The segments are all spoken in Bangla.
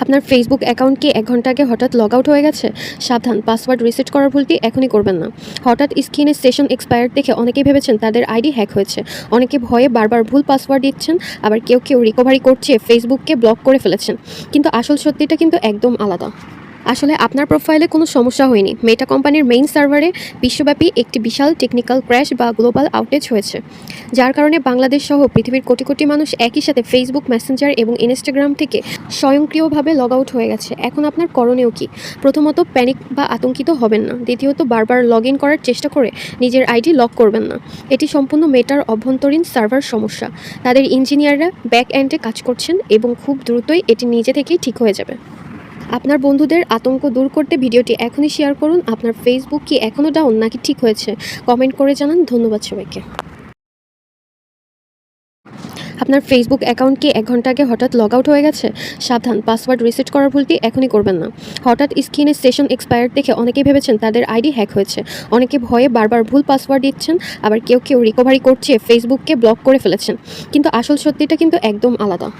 আপনার ফেসবুক অ্যাকাউন্ট কি ১ ঘন্টা আগে হঠাৎ লগ আউট হয়ে গেছে? সাবধান, পাসওয়ার্ড রিসেট করার ভুলটি এখনই করবেন না। হঠাৎ স্ক্রিনে সেশন এক্সপায়ার্ড দেখে অনেকেই ভেবেছেন তাদের আইডি হ্যাক হয়েছে। অনেকে ভয়ে বারবার ভুল পাসওয়ার্ড দিচ্ছেন, আবার কেউ রিকভারি করছে ফেসবুককে ব্লক করে ফেলেছেন। কিন্তু আসল সত্যিটা কিন্তু একদম আলাদা। আসলে আপনার প্রোফাইলে কোনো সমস্যা হয়নি। মেটা কোম্পানির মেইন সার্ভারে বিশ্বব্যাপী একটি বিশাল টেকনিক্যাল ক্র্যাশ বা গ্লোবাল আউটেজ হয়েছে, যার কারণে বাংলাদেশ সহ পৃথিবীর কোটি কোটি মানুষ একই সাথে ফেসবুক, মেসেঞ্জার এবং ইনস্টাগ্রাম থেকে স্বয়ংক্রিয়ভাবে লগ আউট হয়ে গেছে। এখন আপনার করণীয় কী? প্রথমত, প্যানিক বা আতঙ্কিত হবেন না। দ্বিতীয়ত, বারবার লগ ইন করার চেষ্টা করে নিজের আইডি লক করবেন না। এটি সম্পূর্ণ মেটার অভ্যন্তরীণ সার্ভার সমস্যা। তাদের ইঞ্জিনিয়াররা ব্যাক এন্ডে কাজ করছেন এবং খুব দ্রুতই এটি নিজে থেকেই ঠিক হয়ে যাবে। আপনার বন্ধুদের আতঙ্ক দূর করতে ভিডিওটি এখনই শেয়ার করুন। আপনার ফেসবুক কি এখনও ডাউন নাকি ঠিক হয়েছে? কমেন্ট করে জানান। ধন্যবাদ সবাইকে। আপনার ফেসবুক অ্যাকাউন্ট কি ১ ঘন্টা আগে হঠাৎ লগ আউট হয়ে গেছে? সাবধান, পাসওয়ার্ড রিসেট করার ভুলটি এখনই করবেন না। হঠাৎ স্ক্রিনে সেশন এক্সপায়ার্ড দেখে অনেকেই ভেবেছেন তাদের আইডি হ্যাক হয়েছে। অনেকে ভয়ে বারবার ভুল পাসওয়ার্ড দিচ্ছেন, আবার কেউ রিকভারি করছে ফেসবুককে ব্লক করে ফেলেছেন। কিন্তু আসল সত্যিটা কিন্তু একদম আলাদা।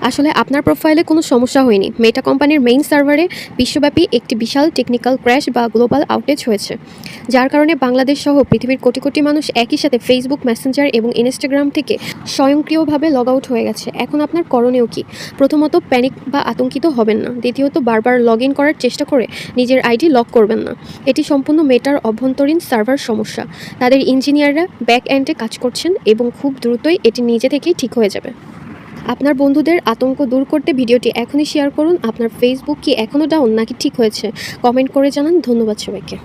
আসলে আপনার প্রোফাইলে কোনো সমস্যা হয়নি। মেটা কোম্পানির মেইন সার্ভারে বিশ্বব্যাপী একটি বিশাল টেকনিক্যাল ক্র্যাশ বা গ্লোবাল আউটেজ হয়েছে, যার কারণে বাংলাদেশ সহ পৃথিবীর কোটি কোটি মানুষ একই সাথে ফেসবুক, মেসেঞ্জার এবং ইনস্টাগ্রাম থেকে স্বয়ংক্রিয়ভাবে লগ আউট হয়ে গেছে। এখন আপনার করণীয় কী? প্রথমত, প্যানিক বা আতঙ্কিত হবেন না। দ্বিতীয়ত, বারবার লগ ইন করার চেষ্টা করে নিজের আইডি লক করবেন না। এটি সম্পূর্ণ মেটার অভ্যন্তরীণ সার্ভার সমস্যা। তাদের ইঞ্জিনিয়াররা ব্যাক এন্ডে কাজ করছেন এবং খুব দ্রুতই এটি নিজে থেকেই ঠিক হয়ে যাবে। আপনার বন্ধুদের আতঙ্ক দূর করতে ভিডিওটি এখনই শেয়ার করুন। আপনার ফেসবুক কি এখনও ডাউন নাকি ঠিক হয়েছে? কমেন্ট করে জানান। ধন্যবাদ সবাইকে।